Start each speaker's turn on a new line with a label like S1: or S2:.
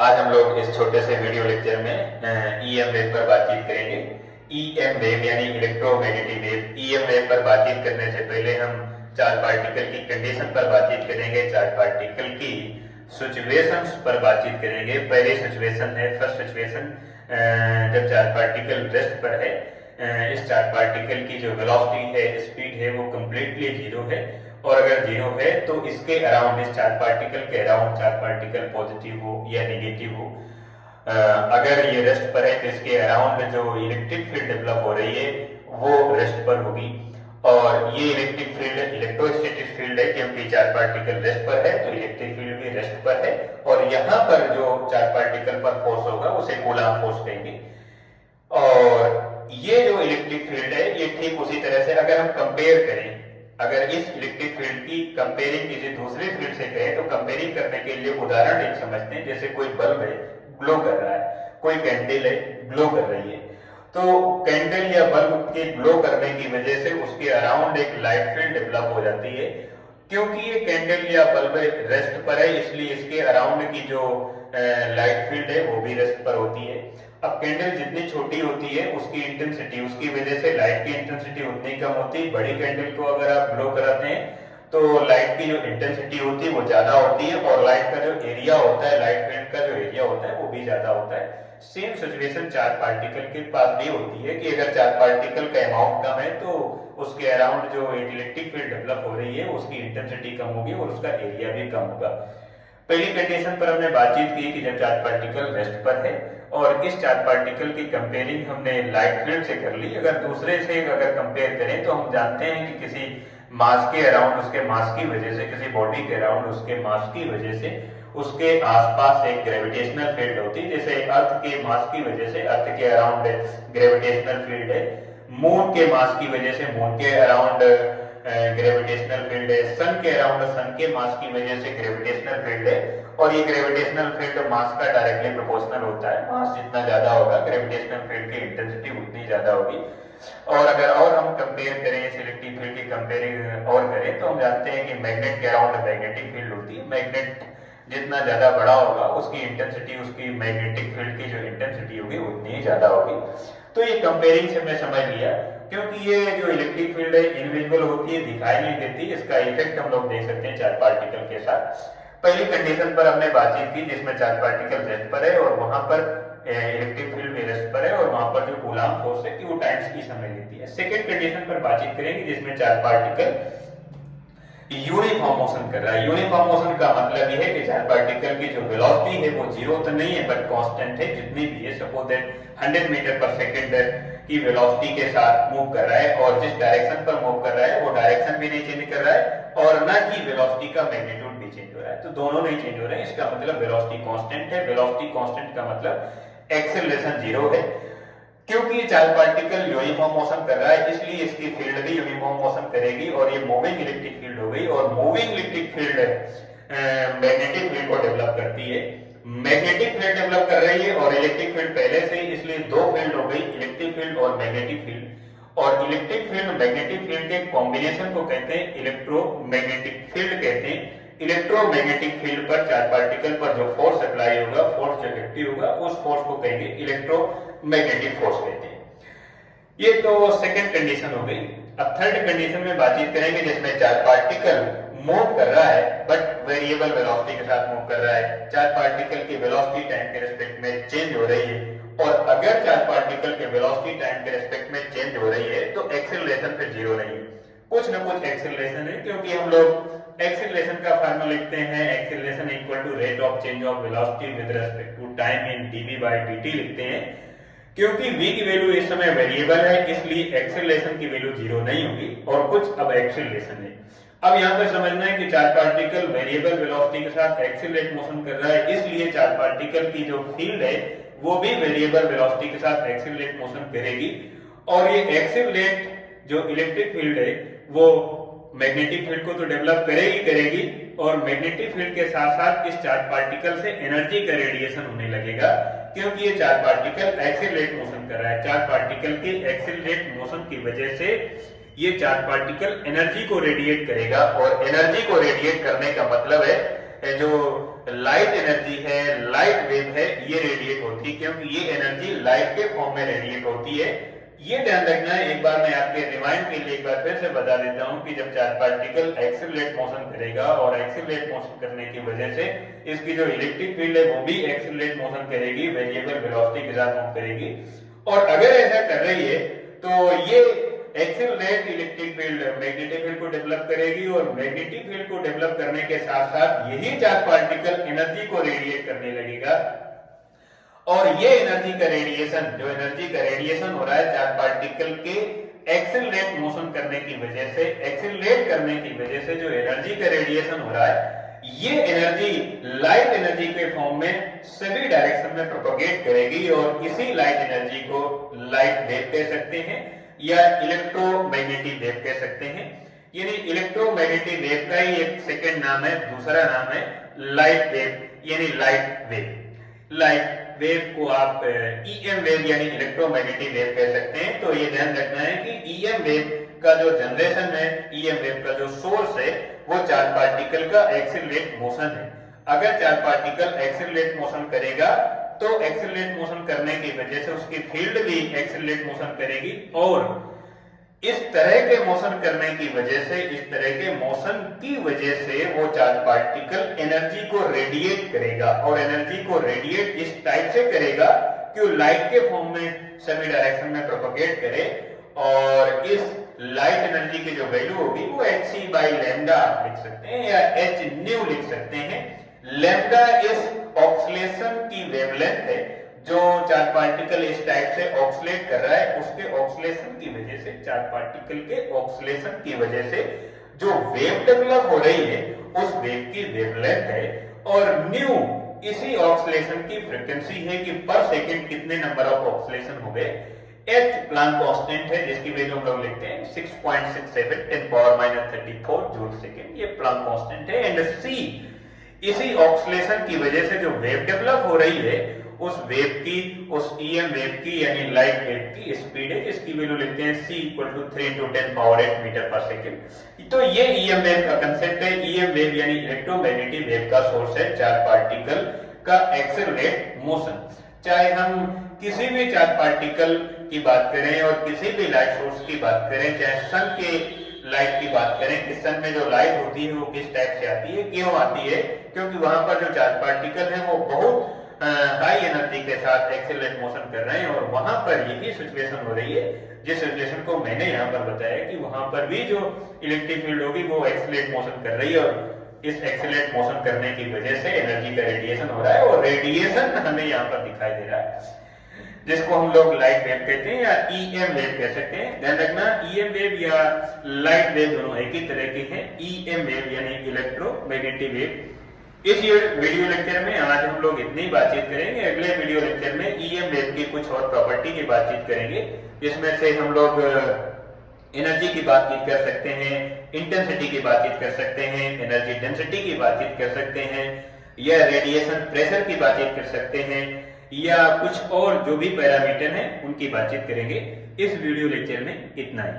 S1: आज हम लोग इस छोटे से वीडियो लेक्चर में ईएम वेव पर बातचीत करेंगे। ईएम वेव यानी इलेक्ट्रोमैग्नेटिक वेव। ईएम वेव पर बातचीत करने से पहले हम चार्ज पार्टिकल की कंडीशन पर बातचीत करेंगे, चार्ज पार्टिकल की सिचुएशंस पर बातचीत करेंगे। पहली सिचुएशन है, फर्स्ट सिचुएशन, जब चार्ज पार्टिकल रेस्ट पर है, इस चार्ज पार्टिकल की जो वेलोसिटी है, स्पीड है, वो कंप्लीटली जीरो है। और अगर जीरो है तो इसके अराउंड, इस चार्ज पार्टिकल के अराउंड चार्ज पार्टिकल पॉजिटिव हो या नेगेटिव हो। अगर ये रेस्ट पर है तो इसके अराउंड जो इलेक्ट्रिक फील्ड डेवलप हो रही है वो रेस्ट पर होगी। और ये इलेक्ट्रिक फील्ड इलेक्ट्रोस्टैटिक फील्ड है, क्योंकि चार्ज पार्टिकल रेस्ट पर है तो इलेक्ट्रिक फील्ड भी रेस्ट पर है। और यहाँ पर जो चार्ज पार्टिकल पर फोर्स होगा उसे कूलम्ब फोर्स कहेंगे। और ये जो इलेक्ट्रिक फील्ड है ये ठीक उसी तरह से अगर हम कंपेयर करें, अगर इस इलेक्ट्रिक फील्ड की कंपेयरिंग किसी दूसरे फील्ड से करें तो कंपेयरिंग करने के लिए उदाहरण एक समझते हैं। जैसे कोई बल्ब है, ग्लो कर रहा है, कोई कैंडल है, ग्लो कर रही है। तो कैंडल या बल्ब के ग्लो करने की वजह से उसके अराउंड एक लाइट फील्ड डेवलप हो जाती है। क्योंकि ये कैंडल या बल्ब रेस्ट पर है इसलिए इसके अराउंड की जो लाइट फील्ड है वो भी रेस्ट पर होती है। अब कैंडल जितनी छोटी होती है उसकी इंटेंसिटी, उसकी वजह से लाइट की इंटेंसिटी उतनी कम होती है। बड़ी कैंडल को अगर आप ग्लो कराते हैं तो लाइट की जो इंटेंसिटी होती है वो ज्यादा होती है और लाइट का जो एरिया होता है, लाइट फील्ड का जो एरिया होता है वो भी ज्यादा होता है। सेम सिचुएशन चार्ज पार्टिकल के पास भी होती है कि अगर चार्ज पार्टिकल का अमाउंट कम है तो उसके अराउंड जो इलेक्ट्रिक फील्ड डेवलप हो रही है उसकी इंटेंसिटी कम होगी और उसका एरिया भी कम होगा। पहली कंडीशन पर हमने बातचीत की कि जब चार्ज पार्टिकल रेस्ट पर है, और इस चार्ज पार्टिकल की कंपेयरिंग हमने लाइट फील्ड से कर ली। अगर दूसरे से अगर कंपेयर करें तो हम जानते हैं कि किसी मास के अराउंड, उसके मास की वजह से, किसी बॉडी के अराउंड उसके मास की वजह से उसके आसपास एक ग्रेविटेशनल फील्ड होती है। जैसे अर्थ के मास की वजह से अर्थ के अराउंड ग्रेविटेशनल फील्ड है, मून के मास की वजह से मून के अराउंड ग्रेविटेशनल फील्ड है, सन के अराउंड सन के मास की वजह से ग्रेविटेशनल फील्ड है। और ये ग्रेविटेशनल फील्ड मास का डायरेक्टली प्रोपोर्शनल होता है। मास जितना ज्यादा होगा ग्रेविटेशनल फील्ड की इंटेंसिटी उतनी ज्यादा होगी। और अगर और हम कंपेयर करें, इलेक्ट्रिक फील्ड की कंपेयरिंग और करें तो हम जानते हैं कि मैग्नेट के अराउंड मैग्नेटिक फील्ड होती है। मैग्नेट जितना ज्यादा बड़ा होगा उसकी इंटेंसिटी, उसकी मैग्नेटिक फील्ड की जो इंटेंसिटी होगी उतनी ही ज्यादा होगी। तो ये कंपेयरिंग से हमने समझ लिया, क्योंकि ये जो इलेक्ट्रिक फील्ड है इनविजिबल होती है, दिखाई नहीं देती। इसका इफेक्ट हम लोग देख सकते हैं चार्ज पार्टिकल के साथ। पहली कंडीशन पर हमने बातचीत की जिसमें चार्ज पार्टिकल रेस्ट पर है और वहां पर इलेक्ट्रिक फील्ड भी रेस्ट पर है और वहां पर जो कूलम्ब फोर्स है कि वो टाइम्स की समय लेती है। सेकंड कंडीशन पर बातचीत करेंगे जिसमें चार्ज पार्टिकल यूनिफॉर्म मोशन कर रहा है। यूनिफॉर्म मोशन का मतलब यह है कि चार्ज पार्टिकल की जो वेलोसिटी है वो जीरो तो नहीं है बट कांस्टेंट है, जितनी भी है। सपोज दैट 100 मीटर पर सेकंड की वेलोसिटी के साथ मूव कर रहा है और जिस डायरेक्शन पर मूव कर रहा है वो डायरेक्शन भी नहीं चेंज कर रहा है और ना ही वेलोसिटी का मैग्नीट्यूड भी चेंज हो रहा है। तो दोनों नहीं चेंज हो रहे हैं, इसका मतलब वेलोसिटी कांस्टेंट है। वेलोसिटी कांस्टेंट का मतलब एक्सेलरेशन जीरो है। क्योंकि ये चार्ज पार्टिकल यूनिफॉर्म मोशन कर रहा है इसलिए इसकी फील्ड भी यूनिफॉर्म मोशन करेगी और ये मूविंग इलेक्ट्रिक फील्ड हो गई। और moving electric field magnetic field को डेवलप करती है। मैग्नेटिक फील्ड डेवलप कर रही है और इलेक्ट्रिक फील्ड पहले से ही, इसलिए दो फील्ड हो गई, इलेक्ट्रिक फील्ड और मैग्नेटिक फील्ड। और इलेक्ट्रिक फील्ड मैग्नेटिक फील्ड के कॉम्बिनेशन को कहते हैं इलेक्ट्रोमैग्नेटिक फील्ड कहते हैं। इलेक्ट्रोमैग्नेटिक फील्ड पर चार्ज पार्टिकल पर जो फोर्स अप्लाई होगा, फोर्स जो एक्टिव होगा, उस फोर्स को कहेंगे इलेक्ट्रोमैग्नेटिक फोर्स कहते हैं। ये तो सेकंड कंडीशन हो गई। अब थर्ड कंडीशन में बातचीत करेंगे जिसमें चार्ज पार्टिकल मूव कर रहा है बट वेरिएबल वेलोसिटी के साथ मूव कर रहा है। चार्ज पार्टिकल की वेलोसिटी टाइम के रिस्पेक्ट में चेंज हो रही है और अगर चार्ज पार्टिकल की वेलोसिटी टाइम के रिस्पेक्ट में चेंज हो रही है तो एक्सेलरेशन फिर जीरो नहीं है, कुछ ना कुछ एक्सेलरेशन है। क्योंकि हम लोग एक्सेलरेशन का फार्मूला लिखते हैं, acceleration equal to rate of change of velocity with respect to time in dv/dt लिखते हैं। क्योंकि v की वैल्यू इस समय वेरिएबल है इसलिए एक्सेलरेशन की वैल्यू जीरो नहीं होगी और कुछ अब एक्सेलरेशन है। अब यहाँ पर समझना है कि चार्ज पार्टिकल वेरिएबल वेलोसिटी के साथ एक्सेलरेट मोशन कर रहा है, इसलिए चार्ज पार्टिकल की जो फील्ड है वो भी वेरिएबल वेलोसिटी के साथ एक्सेलरेट मोशन करेगी। और ये एक्सेलरेट जो इलेक्ट्रिक फील्ड है वो मैग्नेटिक फील्ड को तो डेवलप करेगी और मैग्नेटिक फील्ड के साथ साथ इस चार्ज पार्टिकल से एनर्जी का रेडिएशन होने लगेगा। क्योंकि ये चार्ज पार्टिकल एक्सेलरेट मोशन कर रहा है, चार्ज पार्टिकल के एक्सेलरेट मोशन की वजह से ये चार्ज पार्टिकल एनर्जी को रेडिएट करेगा और एनर्जी को रेडिएट करने का मतलब है जो लाइट एनर्जी है, लाइट वेव है, ये रेडिएट होती है, क्योंकि ये एनर्जी लाइट के फॉर्म में रेडिएट होती है। ये ध्यान रखना है। एक बार मैं आपके रिमाइंड के लिए एक बार फिर से बता देता हूं कि जब चार्ज पार्टिकल एक्सेलरेट मोशन करेगा और एक्सेलरेट मोशन करने की वजह से इसकी जो इलेक्ट्रिक फील्ड है वो भी एक्सेलरेट मोशन करेगी, वेरिएबल वेलोसिटी के साथ मूव करेगी। और अगर ऐसा कर रही है तो ये accelerate electric field magnetic field को डेवलप करेगी और मैग्नेटिक फील्ड को डेवलप करने के साथ साथ यही चार्ज पार्टिकल एनर्जी को रेडिएट करने लगेगा। और ये एनर्जी का रेडिएशन, जो एनर्जी का रेडिएशन हो रहा है चार्ज पार्टिकल के एक्सेलरेट मोशन करने की वजह से, एक्सेलरेट करने की वजह से जो एनर्जी का रेडिएशन हो रहा है, ये एनर्जी लाइट एनर्जी के फॉर्म में सभी डायरेक्शन में प्रोपेगेट करेगी और इसी लाइट एनर्जी को लाइट वेव कह सकते हैं या इलेक्ट्रोमैग्नेटिक वेव कह सकते हैं। यानी इलेक्ट्रोमैग्नेटिक वेव का ही एक सेकंड नाम है, दूसरा नाम है लाइट वेव, यानी लाइट वेव। लाइट वेव को आप ईएम वेव यानी इलेक्ट्रोमैग्नेटिक वेव कह सकते हैं। तो ये ध्यान रखना है कि ईएम वेव का जो जनरेशन है, ईएम वेव का जो सोर्स है, वो चार्ज पार्टिकल का एक्सेलरेट मोशन है। अगर चार्ज पार्टिकल एक्सेलरेट मोशन करेगा तो एक्सेलरेट मोशन करने की वजह से उसकी फील्ड भी एक्सेलरेट मोशन करेगी और इस तरह के मोशन करने की वजह से, इस तरह के मोशन की वजह से वो चार्ज पार्टिकल एनर्जी को रेडिएट करेगा और एनर्जी को रेडिएट इस टाइप से करेगा कि वो लाइट के फॉर्म में सभी डायरेक्शन में प्रोपेगेट करे और इस लाइट एनर्जी की जो वैल्यू होगी वो hc बाई लैम्डा लिख सकते हैं या h न्यू लिख सकते हैं। लैम्डा इस ऑक्सीलेशन की वेवलेंथ है, जो चार्ज पार्टिकल इस टाइप से ऑक्सीलेट कर रहा है, उसके ऑक्सीलेशन की वजह से, चार्ज पार्टिकल के ऑक्सीलेशन की वजह से जो वेव डेवलप हो रही है उस वेव की वेवलेंथ है और न्यू इसी ऑक्सीलेशन की फ्रीक्वेंसी है कि पर सेकंड कितने नंबर ऑफ ऑक्सीलेशन हो गए। h प्लांक कांस्टेंट है जिसकी वैल्यू हम लोग लिखते हैं 6.67 10⁻34 जूल सेकंड, ये प्लांक कांस्टेंट है। एंड c इसी ऑक्सीलेशन की वजह से जो वेव डेवलप हो रही है उस वेव की, उस ईएम वेव की यानी लाइट वेव की स्पीड है जिसकी वैल्यू लिखते हैं c = 3 × 10⁻8 मीटर पर सेकंड। तो ये ईएम वेव का कांसेप्ट है। ईएम वेव यानी इलेक्ट्रोमैग्नेटिक वेव का सोर्स है चार्ज पार्टिकल का एक्सेलरेट मोशन। चाहे हम किसी भी चार्ज पार्टिकल की बात करें और किसी भी लाइट सोर्स की बात करें, चाहे सन के लाइट की बात करें कि सन में जो लाइट होती है वो किस टाइप से आती है, क्यों आती है, क्योंकि वहां पर जो चार्ज पार्टिकल है वो बहुत हाई एनर्जी के साथ एक्सेलरेट मोशन कर रहे हैं और वहां पर यही सिचुएशन हो रही है जिस सिचुएशन को मैंने यहाँ पर बताया कि वहां पर भी जो इलेक्ट्रिक फील्ड होगी वो एक्सेलरेट मोशन कर रही है और इस एक्सेलरेट मोशन करने की वजह से एनर्जी का रेडिएशन हो रहा है और रेडिएशन हमें यहाँ पर दिखाई दे रहा है जिसको हम लोग लाइट वेव कहते हैं या ईएम वेव कह सकते हैं। ध्यान रखना, ईएम वेव या लाइट वेव दोनों एक ही तरह के हैं। ईएम वेव यानी इलेक्ट्रोमैग्नेटिक वेव। इस वीडियो लेक्चर में आज हम लोग इतनी बातचीत करेंगे। अगले वीडियो लेक्चर में ईएम वेव की कुछ और प्रॉपर्टी की बातचीत करेंगे, जिसमें से हम लोग एनर्जी की बातचीत कर सकते हैं, इंटेंसिटी की बातचीत कर सकते हैं, एनर्जी डेंसिटी की बातचीत कर सकते हैं या रेडिएशन प्रेशर की बातचीत कर सकते हैं या कुछ और जो भी पैरामीटर हैं उनकी बातचीत करेंगे। इस वीडियो लेक्चर में इतना ही।